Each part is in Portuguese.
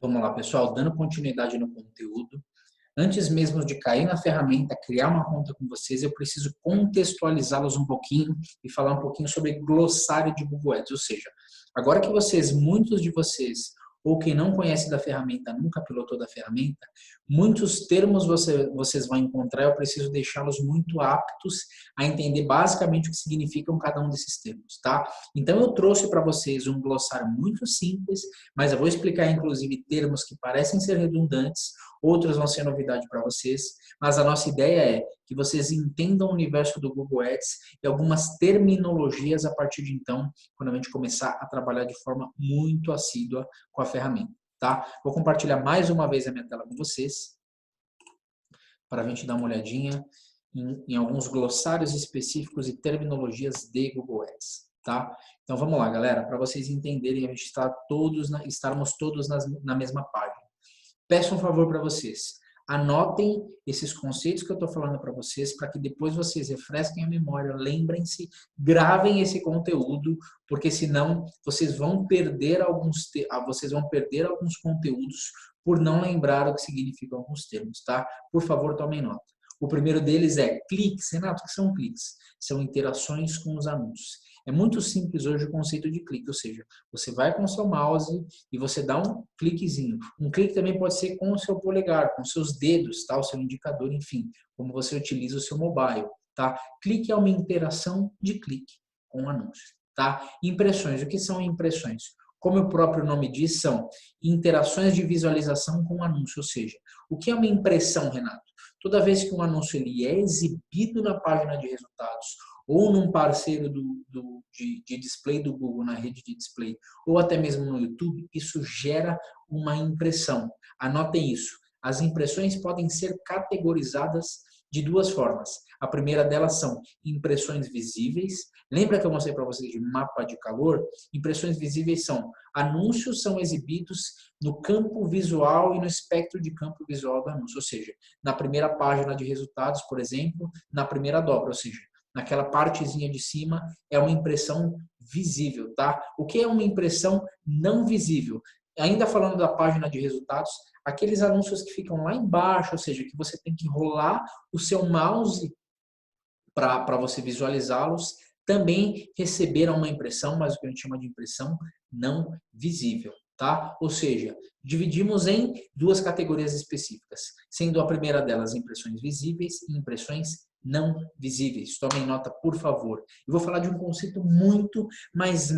Vamos lá, pessoal, dando continuidade no conteúdo. Antes mesmo de cair na ferramenta, criar uma conta com vocês, eu preciso contextualizá-los um pouquinho e falar um pouquinho sobre glossário de Google Ads. Ou seja, agora que vocês, muitos de vocês, ou quem não conhece da ferramenta, nunca pilotou da ferramenta, muitos termos vocês vão encontrar, eu preciso deixá-los muito aptos a entender basicamente o que significam cada um desses termos, tá? Então eu trouxe para vocês um glossário muito simples, mas eu vou explicar inclusive termos que parecem ser redundantes, outros vão ser novidade para vocês, mas a nossa ideia é que vocês entendam o universo do Google Ads e algumas terminologias a partir de então, quando a gente começar a trabalhar de forma muito assídua com a ferramenta, tá? Vou compartilhar mais uma vez a minha tela com vocês, para a gente dar uma olhadinha em alguns glossários específicos e terminologias de Google Ads, tá? Então vamos lá, galera, para vocês entenderem, a gente estarmos todos na mesma página. Peço um favor para vocês. Anotem esses conceitos que eu estou falando para vocês, para que depois vocês refresquem a memória, lembrem-se, gravem esse conteúdo, porque senão vocês vão perder alguns conteúdos por não lembrar o que significam alguns termos, tá? Por favor, tomem nota. O primeiro deles é cliques. Renato, o que são cliques? São interações com os anúncios. É muito simples hoje o conceito de clique, ou seja, você vai com o seu mouse e você dá um cliquezinho. Um clique também pode ser com o seu polegar, com seus dedos, tá? O seu indicador, enfim, como você utiliza o seu mobile, tá? Clique é uma interação de clique com o anúncio, tá? Impressões. O que são impressões? Como o próprio nome diz, são interações de visualização com o anúncio, ou seja, o que é uma impressão, Renato? Toda vez que um anúncio ele é exibido na página de resultados ou num parceiro de display do Google, na rede de display, ou até mesmo no YouTube, isso gera uma impressão. Anotem isso. As impressões podem ser categorizadas de duas formas. A primeira delas são impressões visíveis. Lembra que eu mostrei para vocês de mapa de calor? Impressões visíveis são anúncios são exibidos no campo visual e no espectro de campo visual do anúncio, ou seja, na primeira página de resultados, por exemplo, na primeira dobra, ou seja, naquela partezinha de cima é uma impressão visível, tá? O que é uma impressão não visível? Ainda falando da página de resultados, aqueles anúncios que ficam lá embaixo, ou seja, que você tem que rolar o seu mouse para você visualizá-los, também receberam uma impressão, mas o que a gente chama de impressão não visível, tá? Ou seja, dividimos em duas categorias específicas, sendo a primeira delas impressões visíveis e impressões não visíveis. Tomem nota, por favor. Eu vou falar de um conceito muito mais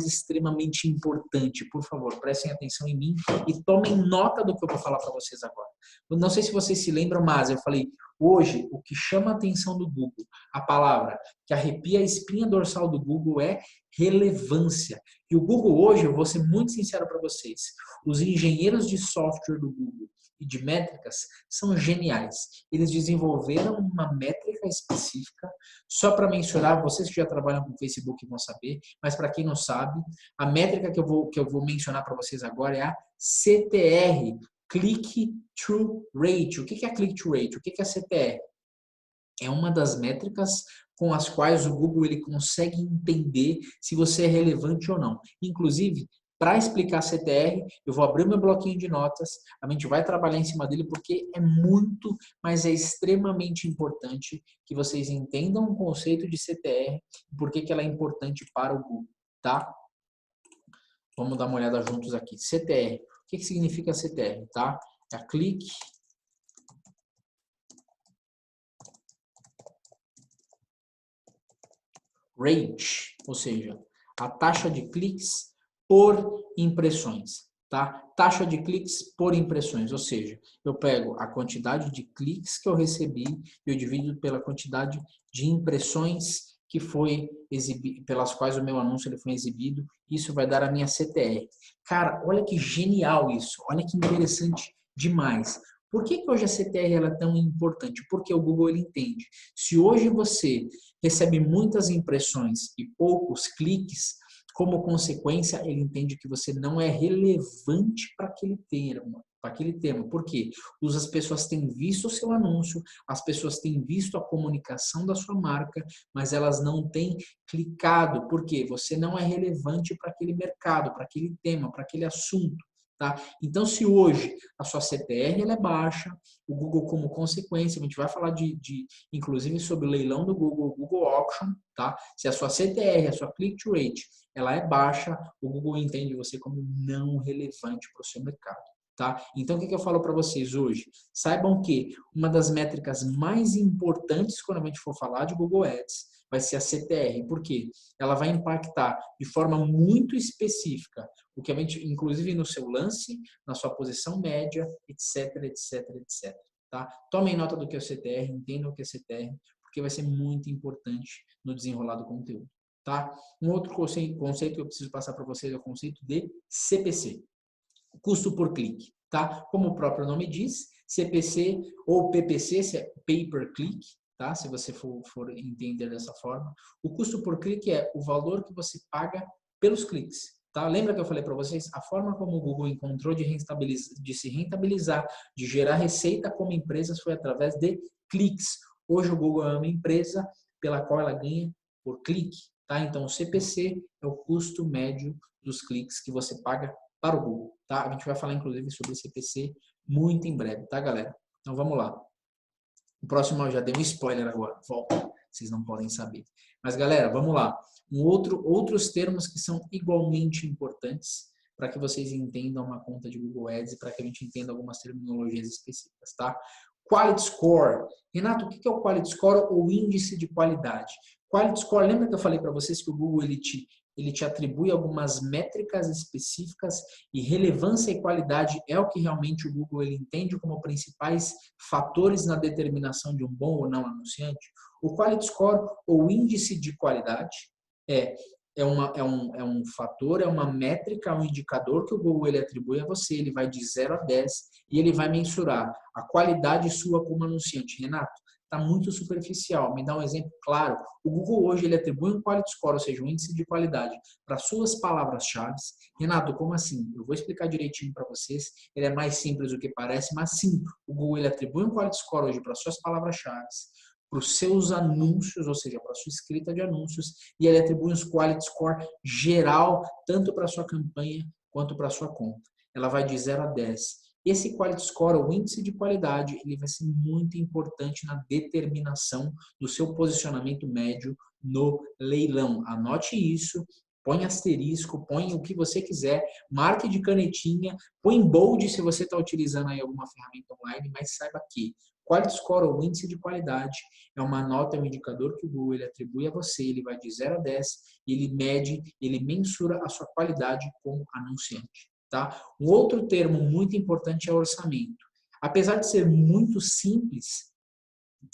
extremamente importante. Por favor, prestem atenção em mim e tomem nota do que eu vou falar para vocês agora. Eu não sei se vocês se lembram, mas eu falei, hoje, o que chama a atenção do Google, a palavra que arrepia a espinha dorsal do Google é relevância. E o Google hoje, eu vou ser muito sincero para vocês, os engenheiros de software do Google e de métricas são geniais. Eles desenvolveram uma métrica específica, só para mencionar, vocês que já trabalham com Facebook vão saber, mas para quem não sabe, a métrica que eu vou mencionar para vocês agora é a CTR, Click-Through Rate. O que é Click-Through Rate? O que é CTR? É uma das métricas com as quais o Google ele consegue entender se você é relevante ou não. Inclusive, para explicar CTR, eu vou abrir meu bloquinho de notas, a gente vai trabalhar em cima dele porque é muito, mas é extremamente importante que vocês entendam o conceito de CTR e por que ela é importante para o Google, tá? Vamos dar uma olhada juntos aqui. CTR. O que significa CTR, tá? É a Click Rate, ou seja, a taxa de cliques por impressões, tá? Taxa de cliques por impressões, ou seja, eu pego a quantidade de cliques que eu recebi e eu divido pela quantidade de impressões que foi exibido, pelas quais o meu anúncio ele foi exibido, isso vai dar a minha CTR. Cara, olha que genial isso, olha que interessante demais. Por que hoje a CTR ela é tão importante? Porque o Google ele entende. Se hoje você recebe muitas impressões e poucos cliques, como consequência, ele entende que você não é relevante para aquele tema. Por quê? As pessoas têm visto o seu anúncio, as pessoas têm visto a comunicação da sua marca, mas elas não têm clicado. Por quê? Você não é relevante para aquele mercado, para aquele tema, para aquele assunto. tá? Então, se hoje a sua CTR ela é baixa, o Google como consequência, a gente vai falar inclusive sobre o leilão do Google, o Google Auction, tá? Se a sua CTR, a sua click-to-rate, ela é baixa, o Google entende você como não relevante para o seu mercado. Tá? Então, o que eu falo para vocês hoje? Saibam que uma das métricas mais importantes quando a gente for falar de Google Ads vai ser a CTR. Por quê? Ela vai impactar de forma muito específica o que a gente, inclusive no seu lance, na sua posição média, etc, etc, etc. Tá? Tomem nota do que é o CTR, entendam o que é CTR, porque vai ser muito importante no desenrolar do conteúdo. Tá? Um outro conceito que eu preciso passar para vocês é o conceito de CPC. Custo por clique, tá? Como o próprio nome diz, CPC ou PPC, se é Pay per Click, tá? Se você for entender dessa forma. O custo por clique é o valor que você paga pelos cliques, tá? Lembra que eu falei para vocês? A forma como o Google encontrou de se rentabilizar, de gerar receita como empresas foi através de cliques. Hoje o Google é uma empresa pela qual ela ganha por clique, tá? Então o CPC é o custo médio dos cliques que você paga para o Google, tá? A gente vai falar, inclusive, sobre CPC muito em breve, tá, galera? Então, vamos lá. O próximo eu já dei um spoiler agora, volta, vocês não podem saber. Mas, galera, vamos lá. Outros termos que são igualmente importantes para que vocês entendam uma conta de Google Ads e para que a gente entenda algumas terminologias específicas, tá? Quality Score. Renato, o que é o Quality Score ou índice de qualidade? Quality Score, lembra que eu falei para vocês que o Google ele te atribui algumas métricas específicas e relevância e qualidade é o que realmente o Google ele entende como principais fatores na determinação de um bom ou não anunciante. O Quality Score, ou índice de qualidade, é um fator, é uma métrica, um indicador que o Google ele atribui a você, ele vai de 0 a 10 e ele vai mensurar a qualidade sua como anunciante. Renato, está muito superficial. Me dá um exemplo claro. O Google hoje ele atribui um quality score, ou seja, um índice de qualidade para suas palavras-chave. Renato, como assim? Eu vou explicar direitinho para vocês. Ele é mais simples do que parece, mas sim, o Google ele atribui um quality score hoje para suas palavras-chave, para os seus anúncios, ou seja, para a sua escrita de anúncios, e ele atribui um quality score geral, tanto para a sua campanha quanto para a sua conta. Ela vai de 0 a 10. Esse Quality Score, o índice de qualidade, ele vai ser muito importante na determinação do seu posicionamento médio no leilão. Anote isso, põe asterisco, põe o que você quiser, marque de canetinha, põe bold se você está utilizando aí alguma ferramenta online, mas saiba que Quality Score, ou índice de qualidade, é uma nota, é um indicador que o Google ele atribui a você, ele vai de 0 a 10, e ele mede, ele mensura a sua qualidade como anunciante. Tá? Um outro termo muito importante é orçamento. Apesar de ser muito simples,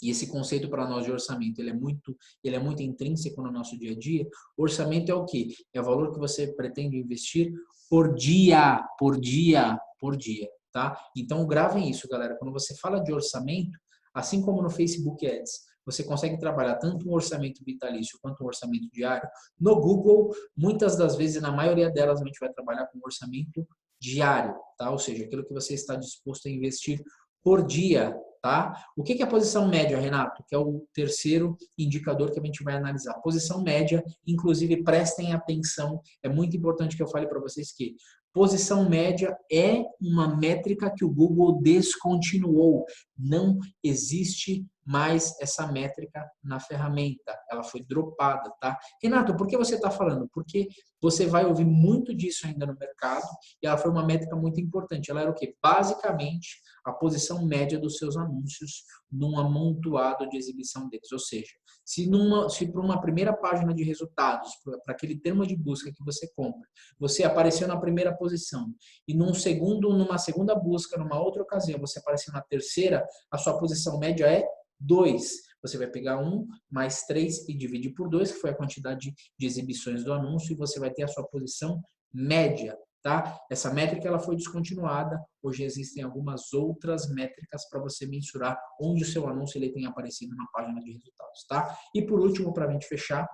e esse conceito para nós de orçamento ele é muito intrínseco no nosso dia a dia, orçamento é o quê? É o valor que você pretende investir por dia, por dia, por dia. Tá? Então gravem isso, galera. Quando você fala de orçamento, assim como no Facebook Ads, você consegue trabalhar tanto um orçamento vitalício quanto um orçamento diário. No Google, muitas das vezes, na maioria delas, a gente vai trabalhar com um orçamento diário, tá? Ou seja, aquilo que você está disposto a investir por dia, tá? O que é a posição média, Renato? Que é o terceiro indicador que a gente vai analisar. Posição média, inclusive prestem atenção, é muito importante que eu fale para vocês que posição média é uma métrica que o Google descontinuou. Não existe mais essa métrica na ferramenta. Ela foi dropada, tá? Renato, por que você está falando? Porque você vai ouvir muito disso ainda no mercado e ela foi uma métrica muito importante. Ela era o quê? Basicamente, a posição média dos seus anúncios num amontoado de exibição deles. Ou seja, se para uma primeira página de resultados, para aquele termo de busca que você compra, você apareceu na primeira posição e numa segunda busca, numa outra ocasião, você apareceu na terceira, a sua posição média é 2. Você vai pegar 1 mais 3 e dividir por 2, que foi a quantidade de exibições do anúncio, e você vai ter a sua posição média. Tá? Essa métrica ela foi descontinuada. Hoje existem algumas outras métricas para você mensurar onde o seu anúncio ele tem aparecido na página de resultados. Tá? E por último, para a gente fechar,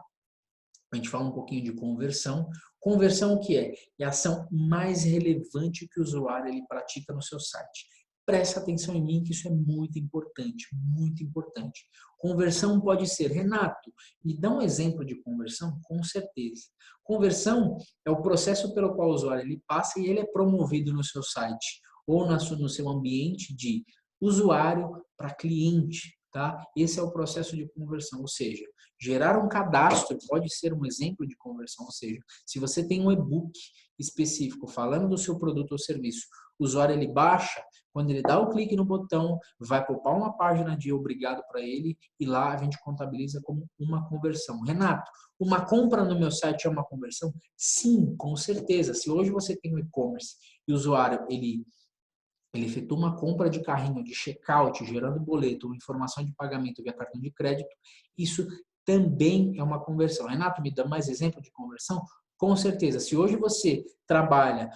a gente fala um pouquinho de conversão. Conversão o que é? É a ação mais relevante que o usuário ele pratica no seu site. Presta atenção em mim, que isso é muito importante, muito importante. Conversão pode ser, Renato, me dá um exemplo de conversão? Com certeza. Conversão é o processo pelo qual o usuário ele passa e ele é promovido no seu site ou no seu ambiente de usuário para cliente, tá? Esse é o processo de conversão, ou seja, gerar um cadastro pode ser um exemplo de conversão, ou seja, se você tem um e-book específico falando do seu produto ou serviço, o usuário ele baixa, quando ele dá o clique no botão, vai popar uma página de obrigado para ele e lá a gente contabiliza como uma conversão. Renato, uma compra no meu site é uma conversão? Sim, com certeza. Se hoje você tem um e-commerce e o usuário ele efetua uma compra de carrinho, de checkout, gerando boleto ou informação de pagamento via cartão de crédito, isso também é uma conversão. Renato, me dá mais exemplo de conversão? Com certeza. Se hoje você trabalha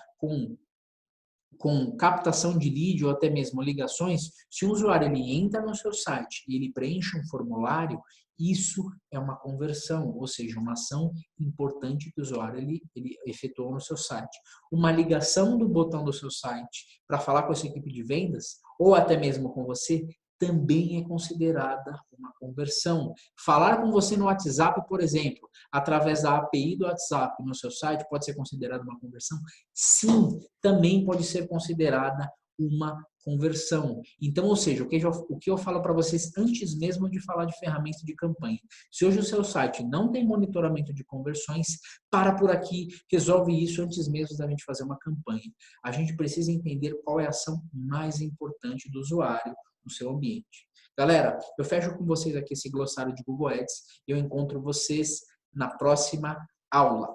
com captação de lead ou até mesmo ligações, se o usuário ele entra no seu site e ele preenche um formulário, isso é uma conversão, ou seja, uma ação importante que o usuário ele efetuou no seu site. Uma ligação do botão do seu site para falar com a sua equipe de vendas, ou até mesmo com você, também é considerada uma conversão. Falar com você no WhatsApp, por exemplo, através da API do WhatsApp no seu site, pode ser considerada uma conversão? Sim, também pode ser considerada uma conversão. Então, ou seja, o que eu falo para vocês antes mesmo de falar de ferramenta de campanha. Se hoje o seu site não tem monitoramento de conversões, para por aqui, resolve isso antes mesmo da gente fazer uma campanha. A gente precisa entender qual é a ação mais importante do usuário no seu ambiente. Galera, eu fecho com vocês aqui esse glossário de Google Ads e eu encontro vocês na próxima aula.